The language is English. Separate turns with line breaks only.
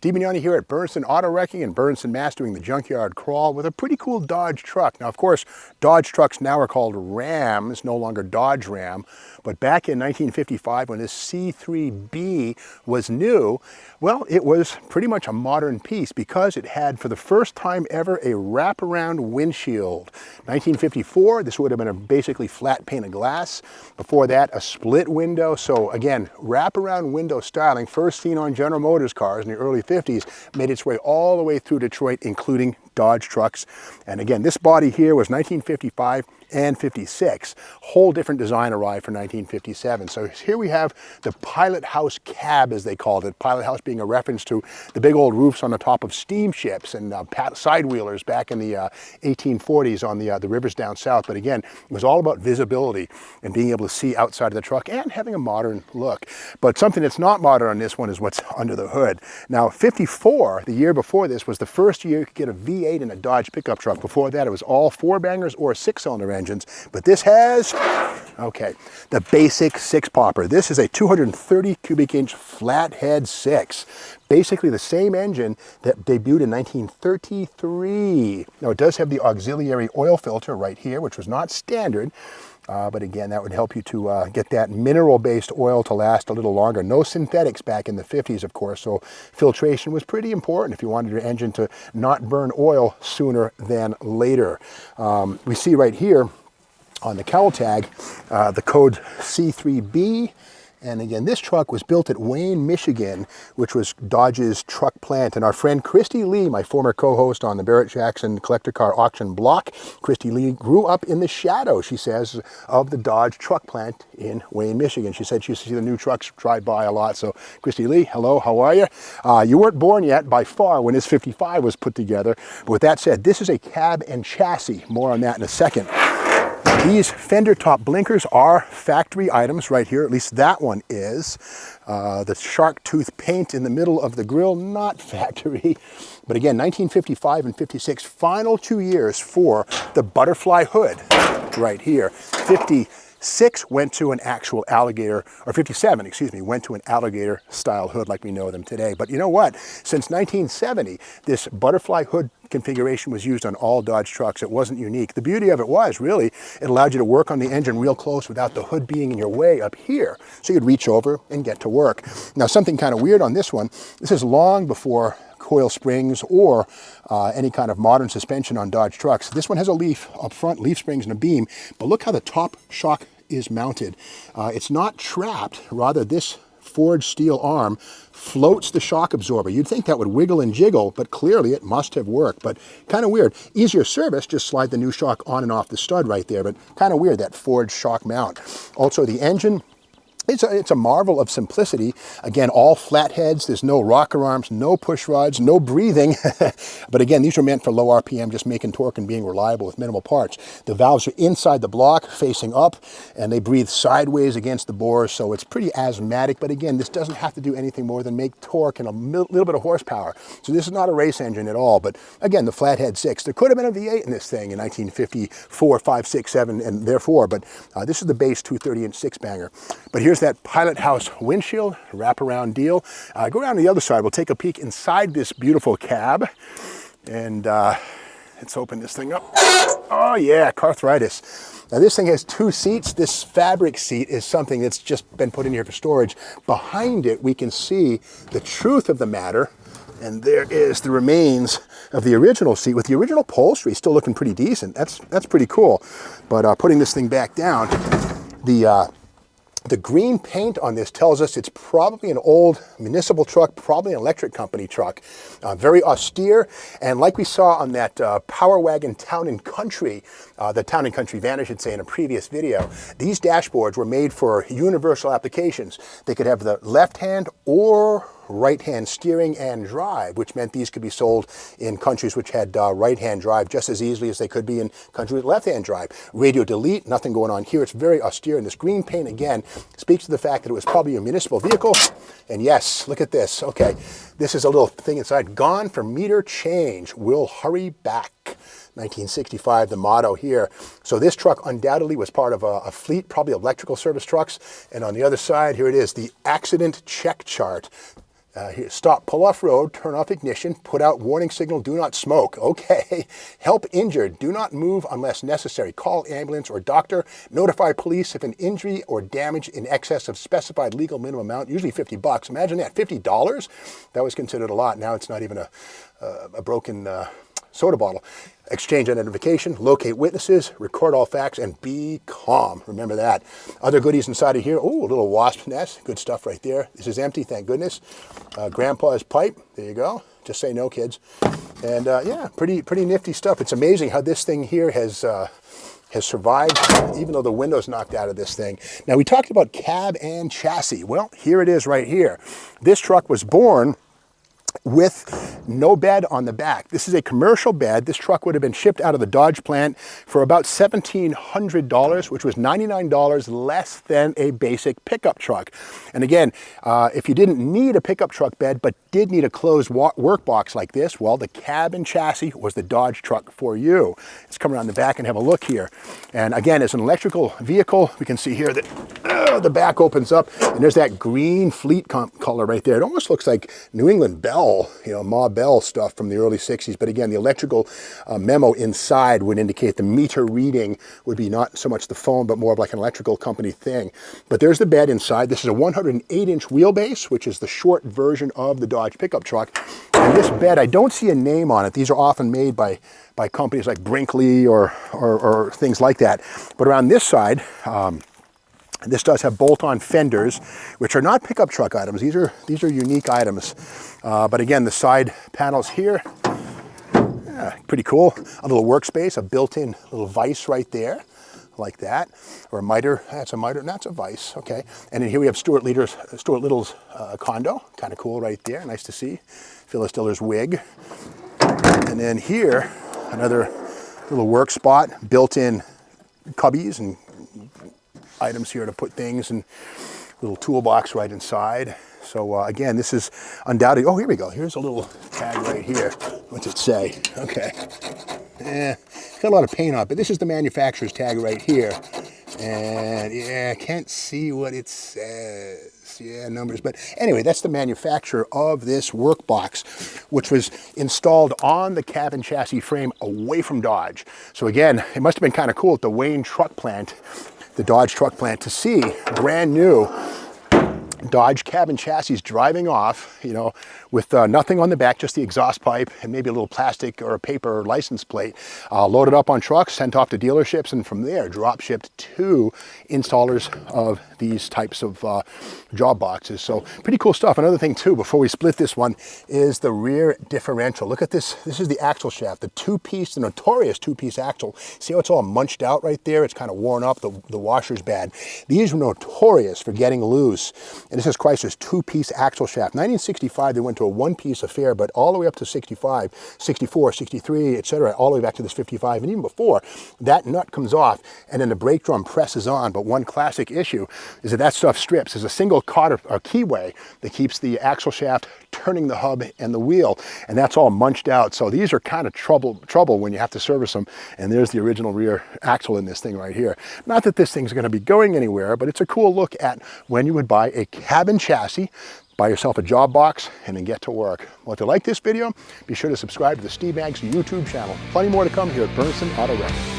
Steve Mignani here at Bernson Auto Wrecking in Bernson, Mass, doing the junkyard crawl with a pretty cool Dodge truck. Now, of course, Dodge trucks now are called Rams, no longer Dodge Ram. But back in 1955, when this C3B was new, well, it was pretty much a modern piece because it had, for the first time ever, a wraparound windshield. 1954, this would have been a basically flat pane of glass. Before that, a split window. So again, wraparound window styling, first seen on General Motors cars in the early 50s, made its way all the way through Detroit, including Dodge trucks. And again, this body here was 1955 and 56. Whole different design arrived for 1957. So here we have the pilot house cab, as they called it. Pilot house being a reference to the big old roofs on the top of steamships and side wheelers back in the 1840s on the rivers down south. But again, it was all about visibility and being able to see outside of the truck and having a modern look. But something that's not modern on this one is what's under the hood. Now, 54, the year before this, was the first year you could get a V8 in a Dodge pickup truck. Before that, it was all four-bangers or six-cylinder engines. But this has, okay, the basic six-popper. This is a 230 cubic inch Flathead 6. Basically the same engine that debuted in 1933. Now, it does have the auxiliary oil filter right here, which was not standard. But again, that would help you to get that mineral-based oil to last a little longer. No synthetics back in the 50s, of course, so filtration was pretty important if you wanted your engine to not burn oil sooner than later. We see right here on the cowl tag the code C3B. And again, this truck was built at Wayne, Michigan, which was Dodge's truck plant. And our friend Christy Lee, my former co-host on the Barrett Jackson collector car auction block, Christy Lee grew up in the shadow, she says, of the Dodge truck plant in Wayne, Michigan. She said she used to see the new trucks drive by a lot. So Christy Lee, hello, how are you? You weren't born yet by far when this 55 was put together. But with that said, this is a cab and chassis. More on that in a second. These fender top blinkers are factory items right here, at least that one is. The shark tooth paint in the middle of the grille, not factory. But again, 1955 and 56, final 2 years for the butterfly hood right here. 56 went to an actual alligator, or 57, excuse me, went to an alligator style hood like we know them today. But you know what? Since 1970, this butterfly hood configuration was used on all Dodge trucks. It wasn't unique. The beauty of it was, really, it allowed you to work on the engine real close without the hood being in your way up here. So you'd reach over and get to work. Now, something kind of weird on this one, this is long before coil springs or any kind of modern suspension on Dodge trucks. This one has a leaf up front, leaf springs and a beam, but look how the top shock is mounted. It's not trapped, rather this forged steel arm floats the shock absorber. You'd think that would wiggle and jiggle, but clearly it must have worked. But kind of weird. Easier service, just slide the new shock on and off the stud right there, but kind of weird, that forged shock mount. Also, the engine, it's a marvel of simplicity. Again, all flatheads. There's no rocker arms, no push rods, no breathing. But again, these are meant for low RPM, just making torque and being reliable with minimal parts. The valves are inside the block, facing up, and they breathe sideways against the bores, so it's pretty asthmatic. But again, this doesn't have to do anything more than make torque and a little bit of horsepower. So this is not a race engine at all. But again, the Flathead 6. There could have been a V8 in this thing in 1954, 5, 6, 7, and therefore. But this is the base 230-inch six-banger. But here's that pilot house windshield, wraparound deal. Go around to the other side. We'll take a peek inside this beautiful cab. And let's open this thing up. Oh yeah, carthritis. Now this thing has two seats. This fabric seat is something that's just been put in here for storage. Behind it, we can see the truth of the matter. And there is the remains of the original seat with the original upholstery still looking pretty decent. That's pretty cool. But putting this thing back down, the green paint on this tells us it's probably an old municipal truck, probably an electric company truck. Very austere, and like we saw on that Power Wagon Town & Country, the Town & Country van, I should say, in a previous video, these dashboards were made for universal applications. They could have the left-hand or right-hand steering and drive, which meant these could be sold in countries which had right-hand drive just as easily as they could be in countries with left-hand drive. Radio delete, nothing going on here. It's very austere, and this green paint, again, speaks to the fact that it was probably a municipal vehicle. And yes, look at this. Okay, this is a little thing inside. Gone for meter change. We'll hurry back. 1965, the motto here. So this truck undoubtedly was part of a fleet, probably electrical service trucks. And on the other side, here it is, the accident check chart. Here, stop, pull off road, turn off ignition, put out warning signal, do not smoke. Okay. Help injured, do not move unless necessary. Call ambulance or doctor. Notify police if an injury or damage in excess of specified legal minimum amount, usually $50. Imagine that, $50? That was considered a lot. Now it's not even a broken soda bottle. Exchange identification, locate witnesses, record all facts, and be calm. Remember that. Other goodies inside of here. Oh, a little wasp nest. Good stuff right there. This is empty, thank goodness. Grandpa's pipe. There you go. Just say no, kids. And yeah, pretty nifty stuff. It's amazing how this thing here has survived, even though the window's knocked out of this thing. Now, we talked about cab and chassis. Well, here it is right here. This truck was born with no bed on the back. This is a commercial bed. This truck would have been shipped out of the Dodge plant for about $1,700, which was $99 less than a basic pickup truck. And again, if you didn't need a pickup truck bed, but did need a closed work box like this, well, the cab and chassis was the Dodge truck for you. Let's come around the back and have a look here. And again, as an electrical vehicle, we can see here that the back opens up, and there's that green fleet color right there. It almost looks like New England Bell, you know, Ma Bell stuff from the early 60s. But again, the electrical memo inside would indicate the meter reading would be not so much the phone, but more of like an electrical company thing. But there's the bed inside. This is a 108-inch wheelbase, which is the short version of the Dodge pickup truck. And this bed, I don't see a name on it. These are often made by companies like Brinkley or things like that. But around this side, this does have bolt-on fenders, which are not pickup truck items. These are unique items. But again, the side panels here, pretty cool. A little workspace, a built-in little vise right there, like that. Or a miter. That's a miter. That's a vise. Okay. And then here we have Stuart Little's condo. Kind of cool right there. Nice to see. Phyllis Diller's wig. And then here, another little work spot, built-in cubbies and items here to put things, and little toolbox right inside. So again, this is undoubtedly, oh, here we go. Here's a little tag right here. What's it say? Okay. It's got a lot of paint on it, but this is the manufacturer's tag right here. And yeah, I can't see what it says. Yeah, numbers. But anyway, that's the manufacturer of this work box, which was installed on the cab and chassis frame away from Dodge. So again, it must have been kind of cool at the Wayne truck plant, the Dodge truck plant, to see brand new Dodge cab and chassis driving off, you know, with nothing on the back, just the exhaust pipe and maybe a little plastic or a paper license plate, loaded up on trucks, sent off to dealerships, and from there drop shipped to installers of these types of job boxes. So pretty cool stuff. Another thing too, before we split this one, is the rear differential. Look at this. This is the axle shaft, the two-piece, the notorious two-piece axle. See how it's all munched out right there? It's kind of worn up. The washer's bad. These were notorious for getting loose. And this is Chrysler's two-piece axle shaft. 1965, they went to a one-piece affair, but all the way up to 65, 64, 63, etc., all the way back to this 55, and even before, that nut comes off, and then the brake drum presses on. But one classic issue is that stuff strips. There's a single keyway that keeps the axle shaft turning the hub and the wheel, and that's all munched out. So these are kind of trouble when you have to service them. And there's the original rear axle in this thing right here. Not that this thing's going to be going anywhere, but it's a cool look at when you would buy a cab and chassis, buy yourself a job box, and then get to work. Well, if you like this video, be sure to subscribe to the Steve Maggs YouTube channel. Plenty more to come here at Bernson Auto Record.